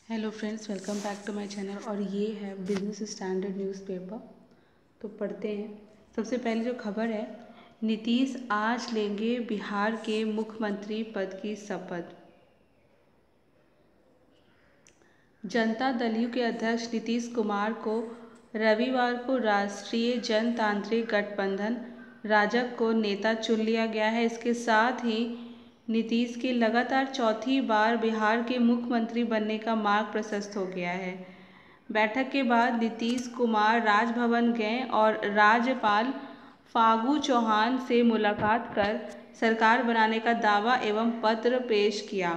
Hello friends, welcome back to my channel. और ये है बिजनेस स्टैंडर्ड न्यूज़पेपर। तो पढ़ते हैं। सबसे पहले जो खबर है, नीतीश आज लेंगे बिहार के मुख्यमंत्री पद की शपथ। जनता दल यू के अध्यक्ष नीतीश कुमार को रविवार को राष्ट्रीय जनतांत्रिक गठबंधन राजग को नेता चुन लिया गया है। इसके साथ ही नीतीश के लगातार चौथी बार बिहार के मुख्यमंत्री बनने का मार्ग प्रशस्त हो गया है। बैठक के बाद नीतीश कुमार राजभवन गए और राज्यपाल फागू चौहान से मुलाकात कर सरकार बनाने का दावा एवं पत्र पेश किया।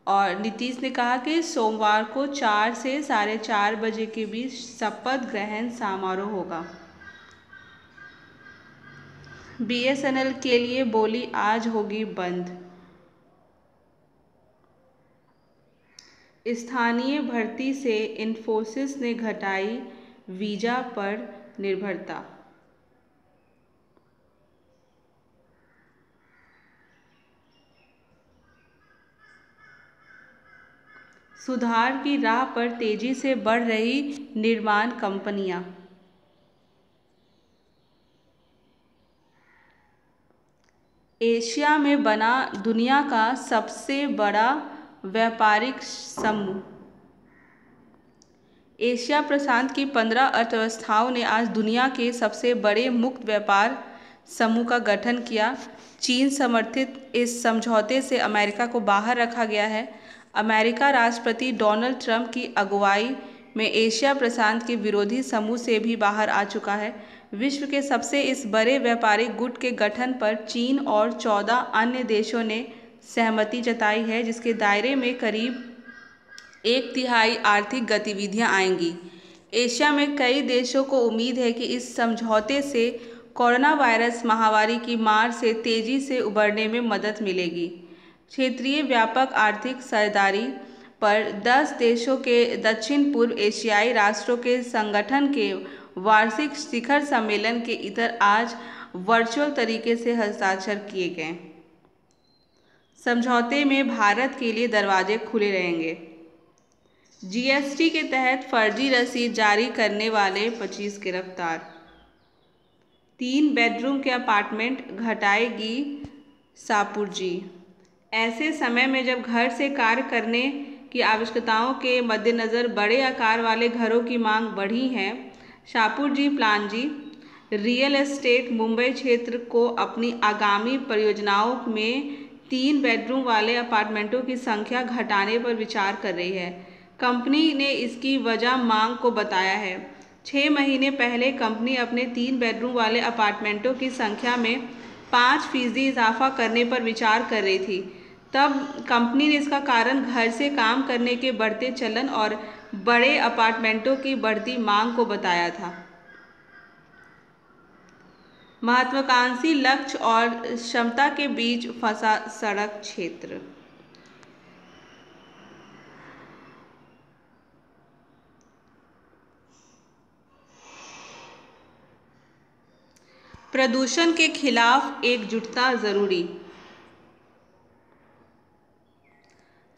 और नीतीश ने कहा कि सोमवार को 4 से 4:30 बजे के बीच शपथ ग्रहण समारोह होगा। बीएसएनएल के लिए बोली आज होगी बंद। स्थानीय भर्ती से इन्फोसिस ने घटाई वीजा पर निर्भरता। सुधार की राह पर तेजी से बढ़ रही निर्माण कंपनियां। एशिया में बना दुनिया का सबसे बड़ा व्यापारिक समूह। एशिया प्रशांत की 15 अर्थव्यवस्थाओं ने आज दुनिया के सबसे बड़े मुक्त व्यापार समूह का गठन किया। चीन समर्थित इस समझौते से अमेरिका को बाहर रखा गया है। अमेरिका राष्ट्रपति डोनाल्ड ट्रंप की अगुवाई में एशिया प्रशांत के विरोधी समूह से भी बाहर आ चुका है। विश्व के सबसे इस बड़े व्यापारिक गुट के गठन पर चीन और 14 अन्य देशों ने सहमति जताई है, जिसके दायरे में करीब 1/3 आर्थिक गतिविधियां आएंगी। एशिया में कई देशों को उम्मीद है कि इस समझौते से कोरोना वायरस महामारी की मार से तेजी से उबरने में मदद मिलेगी। क्षेत्रीय व्यापक आर्थिक साझेदारी पर 10 देशों के दक्षिण पूर्व एशियाई राष्ट्रों के संगठन के वार्षिक शिखर सम्मेलन के इतर आज वर्चुअल तरीके से हस्ताक्षर किए गए। समझौते में भारत के लिए दरवाजे खुले रहेंगे। जीएसटी के तहत फर्जी रसीद जारी करने वाले 25 गिरफ्तार। 3 बेडरूम के अपार्टमेंट घटाएगी शाहपुरजी। ऐसे समय में जब घर से कार्य करने की आवश्यकताओं के मद्देनज़र बड़े आकार वाले घरों की मांग बढ़ी है, शाहपुरजी प्लानजी रियल एस्टेट मुंबई क्षेत्र को अपनी आगामी परियोजनाओं में 3 बेडरूम वाले अपार्टमेंटों की संख्या घटाने पर विचार कर रही है। कंपनी ने इसकी वजह मांग को बताया है। 6 महीने पहले कंपनी अपने 3 बेडरूम वाले अपार्टमेंटों की संख्या में 5% इजाफा करने पर विचार कर रही थी। तब कंपनी ने इसका कारण घर से काम करने के बढ़ते चलन और बड़े अपार्टमेंटों की बढ़ती मांग को बताया था। महत्वाकांक्षी लक्ष्य और क्षमता के बीच फंसा सड़क क्षेत्र। प्रदूषण के खिलाफ एकजुटता जरूरी।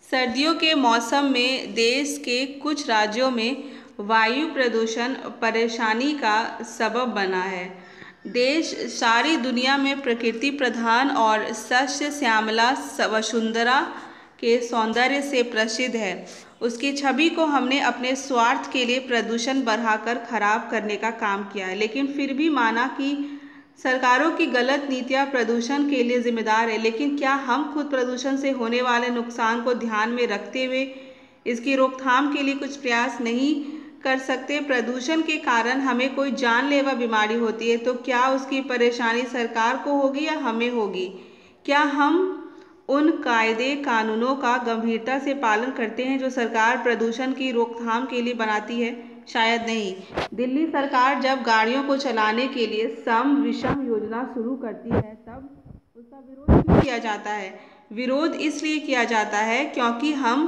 सर्दियों के मौसम में देश के कुछ राज्यों में वायु प्रदूषण परेशानी का सबब बना है। देश सारी दुनिया में प्रकृति प्रधान और सस्य श्यामला वसुंधरा के सौंदर्य से प्रसिद्ध है। उसकी छवि को हमने अपने स्वार्थ के लिए प्रदूषण बढ़ाकर खराब करने का काम किया है, लेकिन फिर भी माना कि सरकारों की गलत नीतियां प्रदूषण के लिए जिम्मेदार है। लेकिन क्या हम खुद प्रदूषण से होने वाले नुकसान को ध्यान में रखते हुए इसकी रोकथाम के लिए कुछ प्रयास नहीं कर सकते? प्रदूषण के कारण हमें कोई जानलेवा बीमारी होती है तो क्या उसकी परेशानी सरकार को होगी या हमें होगी? क्या हम उन कायदे कानूनों का गंभीरता से पालन करते हैं जो सरकार प्रदूषण की रोकथाम के लिए बनाती है? शायद नहीं। दिल्ली सरकार जब गाड़ियों को चलाने के लिए सम विषम योजना शुरू करती है तब उसका विरोध क्यों किया जाता है? विरोध इसलिए किया जाता है क्योंकि हम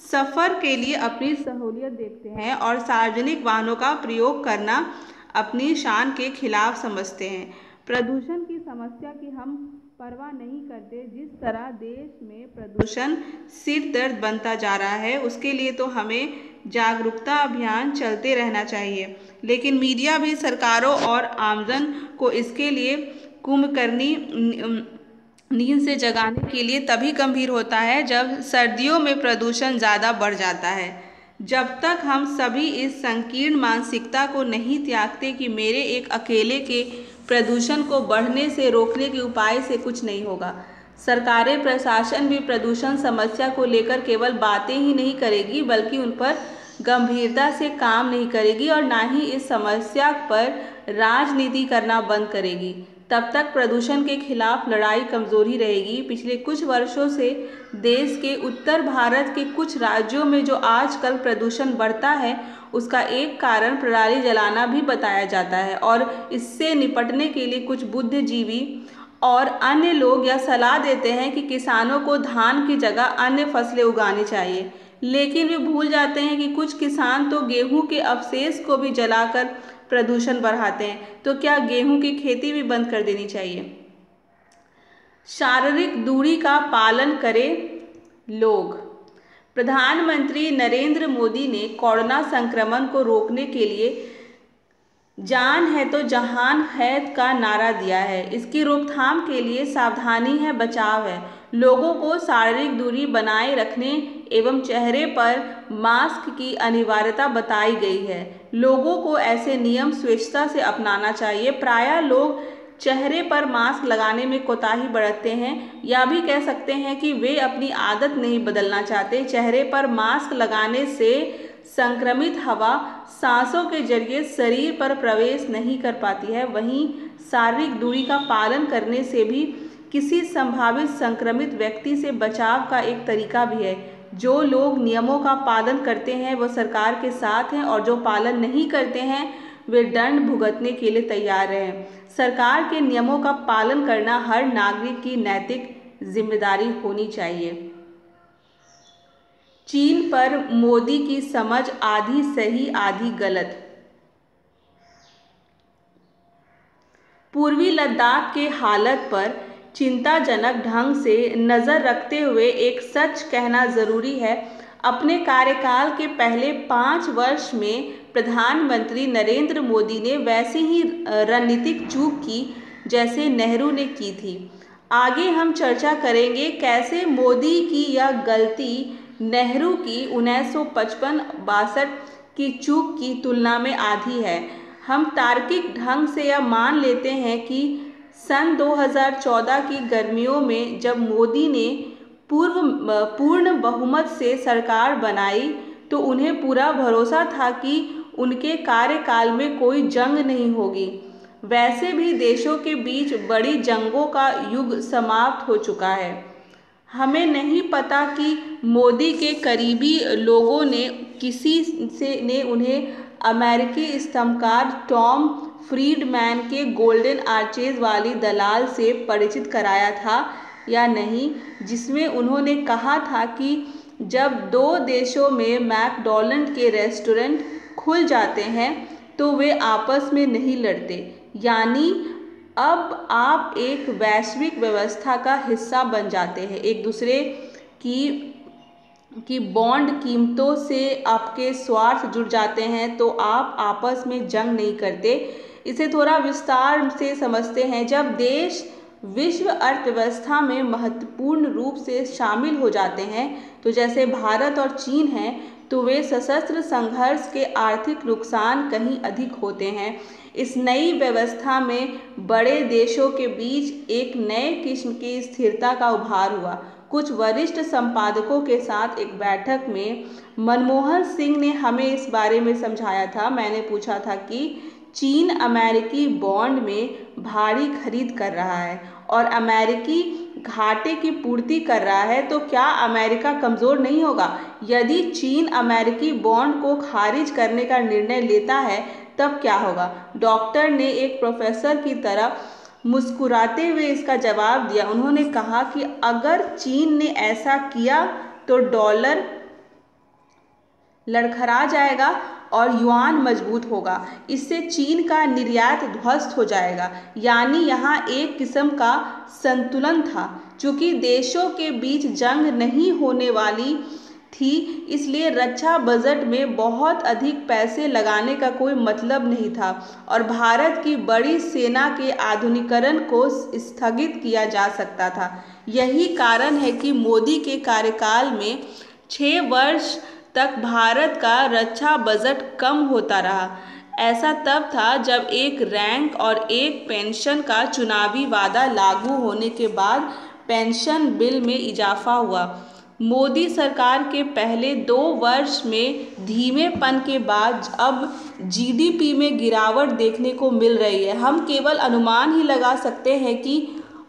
सफ़र के लिए अपनी सहूलियत देखते हैं और सार्वजनिक वाहनों का प्रयोग करना अपनी शान के खिलाफ समझते हैं। प्रदूषण की समस्या की हम परवाह नहीं करते। जिस तरह देश में प्रदूषण सिर दर्द बनता जा रहा है, उसके लिए तो हमें जागरूकता अभियान चलते रहना चाहिए। लेकिन मीडिया भी सरकारों और आमजन को इसके लिए कुंभकर्णी नींद से जगाने के लिए तभी गंभीर होता है जब सर्दियों में प्रदूषण ज़्यादा बढ़ जाता है। जब तक हम सभी इस संकीर्ण मानसिकता को नहीं त्यागते कि मेरे एक अकेले के प्रदूषण को बढ़ने से रोकने के उपाय से कुछ नहीं होगा। सरकारें, प्रशासन भी प्रदूषण समस्या को लेकर केवल बातें ही नहीं करेगी, बल्कि उन पर गंभीरता से काम नहीं करेगी और ना ही इस समस्या पर राजनीति करना बंद करेगी। तब तक प्रदूषण के खिलाफ लड़ाई कमजोर ही रहेगी। पिछले कुछ वर्षों से देश के उत्तर भारत के कुछ राज्यों में जो आजकल प्रदूषण बढ़ता है, उसका एक कारण पराली जलाना भी बताया जाता है और इससे निपटने के लिए कुछ बुद्धिजीवी और अन्य लोग यह सलाह देते हैं कि किसानों को धान की जगह अन्य फसलें उगानी चाहिए। लेकिन वे भूल जाते हैं कि कुछ किसान तो गेहूं के अवशेष को भी जलाकर प्रदूषण बढ़ाते हैं। तो क्या गेहूं की खेती भी बंद कर देनी चाहिए? शारीरिक दूरी का पालन करें लोग। प्रधानमंत्री नरेंद्र मोदी ने कोरोना संक्रमण को रोकने के लिए जान है तो जहान है का नारा दिया है। इसकी रोकथाम के लिए सावधानी है, बचाव है। लोगों को शारीरिक दूरी बनाए रखने एवं चेहरे पर मास्क की अनिवार्यता बताई गई है। लोगों को ऐसे नियम स्वेच्छा से अपनाना चाहिए। प्रायः लोग चेहरे पर मास्क लगाने में कोताही बरतते हैं, या भी कह सकते हैं कि वे अपनी आदत नहीं बदलना चाहते। चेहरे पर मास्क लगाने से संक्रमित हवा सांसों के जरिए शरीर पर प्रवेश नहीं कर पाती है। वहीं शारीरिक दूरी का पालन करने से भी किसी संभावित संक्रमित व्यक्ति से बचाव का एक तरीका भी है। जो लोग नियमों का पालन करते हैं वह सरकार के साथ हैं और जो पालन नहीं करते हैं वे दंड भुगतने के लिए तैयार हैं। सरकार के नियमों का पालन करना हर नागरिक की नैतिक जिम्मेदारी होनी चाहिए। चीन पर मोदी की समझ आधी सही आधी गलत। पूर्वी लद्दाख के हालत पर चिंताजनक ढंग से नज़र रखते हुए एक सच कहना ज़रूरी है। अपने कार्यकाल के पहले 5 वर्ष में प्रधानमंत्री नरेंद्र मोदी ने वैसी ही रणनीतिक चूक की जैसे नेहरू ने की थी। आगे हम चर्चा करेंगे कैसे मोदी की यह गलती नेहरू की 1955-62 की चूक की तुलना में आधी है। हम तार्किक ढंग से यह मान लेते हैं कि सन 2014 की गर्मियों में जब मोदी ने पूर्ण बहुमत से सरकार बनाई तो उन्हें पूरा भरोसा था कि उनके कार्यकाल में कोई जंग नहीं होगी। वैसे भी देशों के बीच बड़ी जंगों का युग समाप्त हो चुका है। हमें नहीं पता कि मोदी के करीबी लोगों ने ने उन्हें अमेरिकी स्तंभकार टॉम फ्रीडमैन के गोल्डन आर्चेज वाली दलाल से परिचित कराया था या नहीं, जिसमें उन्होंने कहा था कि जब 2 देशों में मैकडॉनल्ड के रेस्टोरेंट खुल जाते हैं तो वे आपस में नहीं लड़ते। यानी अब आप एक वैश्विक व्यवस्था का हिस्सा बन जाते हैं। एक दूसरे की बॉन्ड कीमतों से आपके स्वार्थ जुड़ जाते हैं तो आप आपस में जंग नहीं करते। इसे थोड़ा विस्तार से समझते हैं। जब देश विश्व अर्थव्यवस्था में महत्वपूर्ण रूप से शामिल हो जाते हैं, तो जैसे भारत और चीन हैं, तो वे सशस्त्र संघर्ष के आर्थिक नुकसान कहीं अधिक होते हैं। इस नई व्यवस्था में बड़े देशों के बीच एक नए किस्म की स्थिरता का उभार हुआ। कुछ वरिष्ठ संपादकों के साथ एक बैठक में मनमोहन सिंह ने हमें इस बारे में समझाया था। मैंने पूछा था कि चीन अमेरिकी बॉन्ड में भारी खरीद कर रहा है और अमेरिकी घाटे की पूर्ति कर रहा है, तो क्या अमेरिका कमज़ोर नहीं होगा? यदि चीन अमेरिकी बॉन्ड को खारिज करने का निर्णय लेता है तब क्या होगा? डॉक्टर ने एक प्रोफेसर की तरह मुस्कुराते हुए इसका जवाब दिया। उन्होंने कहा कि अगर चीन ने ऐसा किया तो डॉलर लड़खड़ा जाएगा और युआन मजबूत होगा। इससे चीन का निर्यात ध्वस्त हो जाएगा। यानी यहाँ एक किस्म का संतुलन था। चूंकि देशों के बीच जंग नहीं होने वाली थी, इसलिए रक्षा बजट में बहुत अधिक पैसे लगाने का कोई मतलब नहीं था और भारत की बड़ी सेना के आधुनिकीकरण को स्थगित किया जा सकता था। यही कारण है कि मोदी के कार्यकाल में 6 वर्ष तक भारत का रक्षा बजट कम होता रहा। ऐसा तब था जब एक रैंक और एक पेंशन का चुनावी वादा लागू होने के बाद पेंशन बिल में इजाफा हुआ। मोदी सरकार के पहले 2 वर्ष में धीमेपन के बाद अब जीडीपी में गिरावट देखने को मिल रही है। हम केवल अनुमान ही लगा सकते हैं कि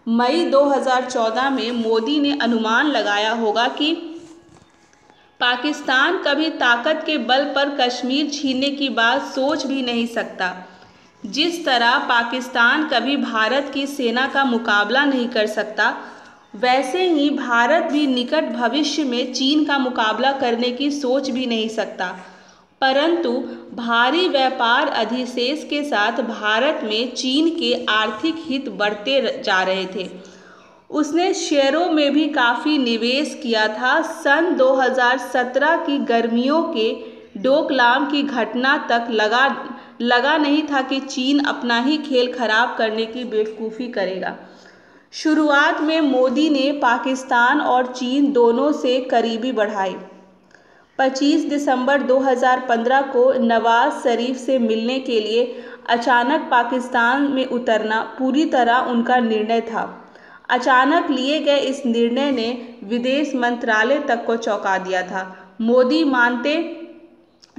मई 2014 में मोदी ने अनुमान लगाया होगा कि पाकिस्तान कभी ताकत के बल पर कश्मीर छीनने की बात सोच भी नहीं सकता। जिस तरह पाकिस्तान कभी भारत की सेना का मुकाबला नहीं कर सकता, वैसे ही भारत भी निकट भविष्य में चीन का मुकाबला करने की सोच भी नहीं सकता। परंतु भारी व्यापार अधिशेष के साथ भारत में चीन के आर्थिक हित बढ़ते जा रहे थे। उसने शेयरों में भी काफ़ी निवेश किया था। सन 2017 की गर्मियों के डोकलाम की घटना तक लगा नहीं था कि चीन अपना ही खेल खराब करने की बेवकूफ़ी करेगा। शुरुआत में मोदी ने पाकिस्तान और चीन दोनों से करीबी बढ़ाई। 25 दिसंबर 2015 को नवाज शरीफ से मिलने के लिए अचानक पाकिस्तान में उतरना पूरी तरह उनका निर्णय था। अचानक लिए गए इस निर्णय ने विदेश मंत्रालय तक को चौंका दिया था। मोदी मानते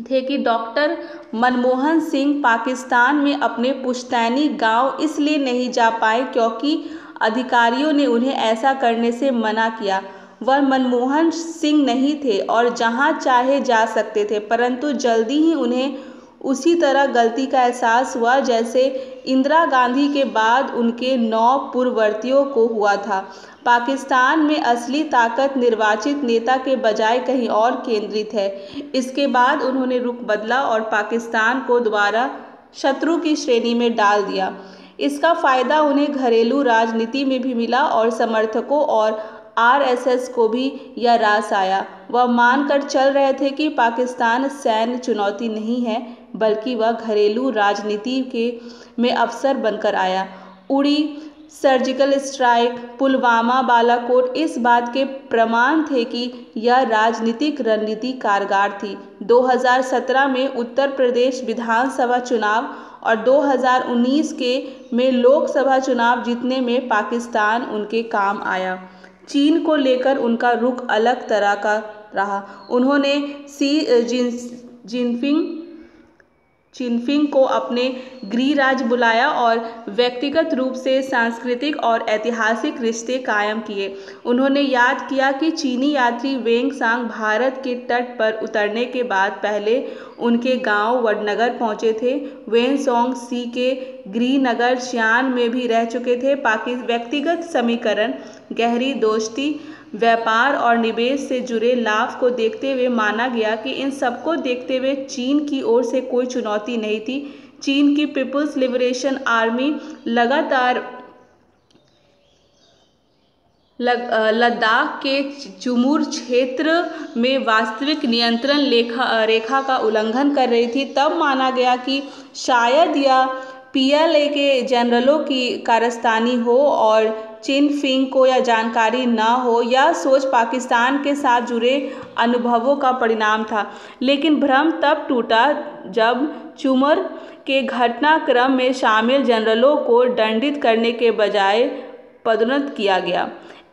थे कि डॉक्टर मनमोहन सिंह पाकिस्तान में अपने पुश्तैनी गांव इसलिए नहीं जा पाए क्योंकि अधिकारियों ने उन्हें ऐसा करने से मना किया। वह मनमोहन सिंह नहीं थे और जहां चाहे जा सकते थे, परंतु जल्दी ही उन्हें उसी तरह गलती का एहसास हुआ जैसे इंदिरा गांधी के बाद उनके 9 पूर्ववर्तियों को हुआ था। पाकिस्तान में असली ताकत निर्वाचित नेता के बजाय कहीं और केंद्रित है। इसके बाद उन्होंने रुख बदला और पाकिस्तान को दोबारा शत्रु की श्रेणी में डाल दिया। इसका फायदा उन्हें घरेलू राजनीति में भी मिला और समर्थकों और आरएसएस को भी यह रास आया। वह मानकर चल रहे थे कि पाकिस्तान सैन्य चुनौती नहीं है, बल्कि वह घरेलू राजनीति में अवसर बनकर आया। उड़ी, सर्जिकल स्ट्राइक, पुलवामा, बालाकोट इस बात के प्रमाण थे कि यह राजनीतिक रणनीति कारगर थी। 2017 में उत्तर प्रदेश विधानसभा चुनाव और 2019 में लोकसभा चुनाव जीतने में पाकिस्तान उनके काम आया। चीन को लेकर उनका रुख अलग तरह का रहा। उन्होंने शी जिनपिंग को अपने गृहराज्य बुलाया और व्यक्तिगत रूप से सांस्कृतिक और ऐतिहासिक रिश्ते कायम किए। उन्होंने याद किया कि चीनी यात्री वेंगसांग भारत के तट पर उतरने के बाद पहले उनके गांव वडनगर पहुंचे थे। वेनसोंग सी के गृहनगर शियान में भी रह चुके थे। व्यक्तिगत समीकरण, गहरी दोस्ती, व्यापार और निवेश से जुड़े लाभ को देखते हुए माना गया कि इन सबको देखते हुए चीन की ओर से कोई चुनौती नहीं थी। चीन की पीपुल्स लिबरेशन आर्मी लगातार लद्दाख के चुमूर क्षेत्र में वास्तविक नियंत्रण रेखा का उल्लंघन कर रही थी। तब माना गया कि शायद यह पीएलए के जनरलों की कारस्तानी हो और चिनफिंग को यह जानकारी न हो। यह सोच पाकिस्तान के साथ जुड़े अनुभवों का परिणाम था। लेकिन भ्रम तब टूटा जब चुमर के घटनाक्रम में शामिल जनरलों को दंडित करने के बजाय पदोन्नत किया गया।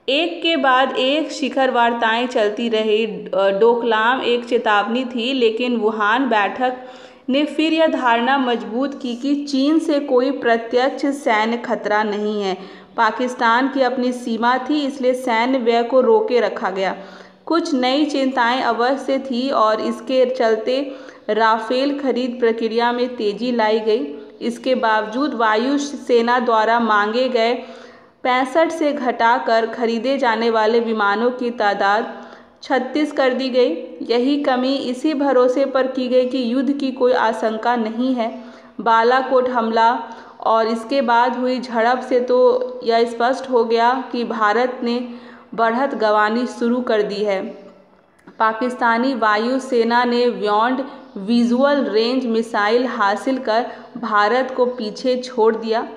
एक के बाद एक शिखर वार्ताएं चलती रही। डोकलाम एक चेतावनी थी, लेकिन वुहान बैठक ने फिर यह धारणा मजबूत की कि चीन से कोई प्रत्यक्ष सैन्य खतरा नहीं है। पाकिस्तान की अपनी सीमा थी, इसलिए सैन्य व्यय को रोके रखा गया। कुछ नई चिंताएं अवश्य थी और इसके चलते राफेल खरीद प्रक्रिया में तेजी लाई गई। इसके बावजूद वायु सेना द्वारा मांगे गए 65 से घटाकर खरीदे जाने वाले विमानों की तादाद 36 कर दी गई। यही कमी इसी भरोसे पर की गई कि युद्ध की कोई आशंका नहीं है। बालाकोट हमला और इसके बाद हुई झड़प से तो यह स्पष्ट हो गया कि भारत ने बढ़त गंवानी शुरू कर दी है। पाकिस्तानी वायु सेना ने बियॉन्ड विजुअल रेंज मिसाइल हासिल कर भारत को पीछे छोड़ दिया।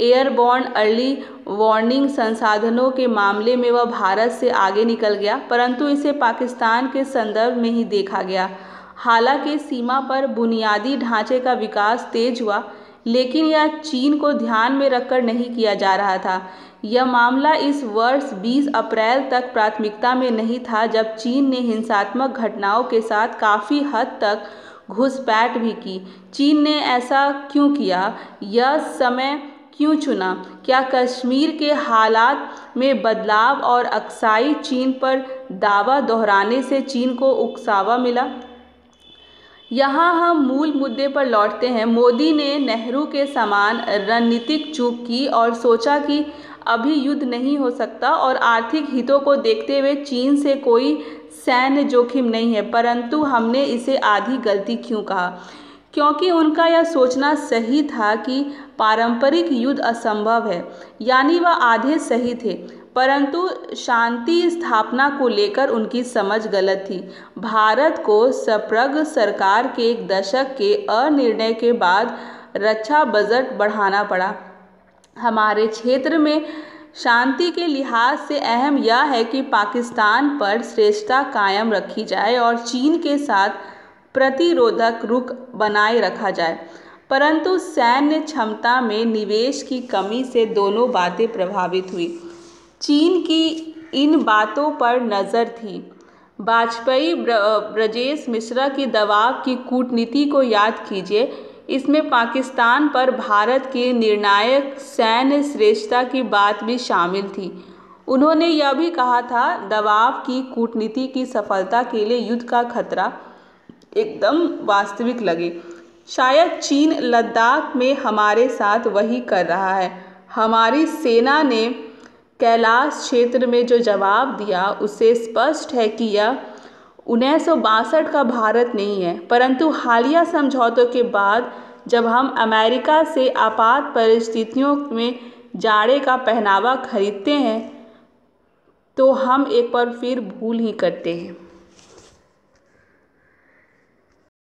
एयरबॉर्न अर्ली वार्निंग संसाधनों के मामले में वह भारत से आगे निकल गया, परंतु इसे पाकिस्तान के संदर्भ में ही देखा गया। हालांकि सीमा पर बुनियादी ढांचे का विकास तेज हुआ, लेकिन यह चीन को ध्यान में रखकर नहीं किया जा रहा था। यह मामला इस वर्ष 20 अप्रैल तक प्राथमिकता में नहीं था, जब चीन ने हिंसात्मक घटनाओं के साथ काफ़ी हद तक घुसपैठ भी की। चीन ने ऐसा क्यों किया? यह समय क्यों चुना? क्या कश्मीर के हालात में बदलाव और अक्साई चीन पर दावा दोहराने से चीन को उकसावा मिला? यहाँ हम मूल मुद्दे पर लौटते हैं। मोदी ने नेहरू के समान रणनीतिक चूक की और सोचा कि अभी युद्ध नहीं हो सकता और आर्थिक हितों को देखते हुए चीन से कोई सैन्य जोखिम नहीं है। परंतु हमने इसे आधी गलती क्यों कहा? क्योंकि उनका यह सोचना सही था कि पारंपरिक युद्ध असंभव है, यानी वह आधे सही थे, परंतु शांति स्थापना को लेकर उनकी समझ गलत थी। भारत को सप्रग सरकार के एक दशक के अनिर्णय के बाद रक्षा बजट बढ़ाना पड़ा। हमारे क्षेत्र में शांति के लिहाज से अहम यह है कि पाकिस्तान पर श्रेष्ठता कायम रखी जाए और चीन के साथ प्रतिरोधक रुख बनाए रखा जाए, परंतु सैन्य क्षमता में निवेश की कमी से दोनों बातें प्रभावित हुई। चीन की इन बातों पर नज़र थी। वाजपेयी ब्रजेश मिश्रा की दबाव की कूटनीति को याद कीजिए। इसमें पाकिस्तान पर भारत की निर्णायक सैन्य श्रेष्ठता की बात भी शामिल थी। उन्होंने यह भी कहा था, दबाव की कूटनीति की सफलता के लिए युद्ध का खतरा एकदम वास्तविक लगे। शायद चीन लद्दाख में हमारे साथ वही कर रहा है। हमारी सेना ने कैलाश क्षेत्र में जो जवाब दिया उससे स्पष्ट है कि यह 1962 का भारत नहीं है, परंतु हालिया समझौतों के बाद जब हम अमेरिका से आपात परिस्थितियों में जाड़े का पहनावा खरीदते हैं तो हम एक बार फिर भूल ही करते हैं।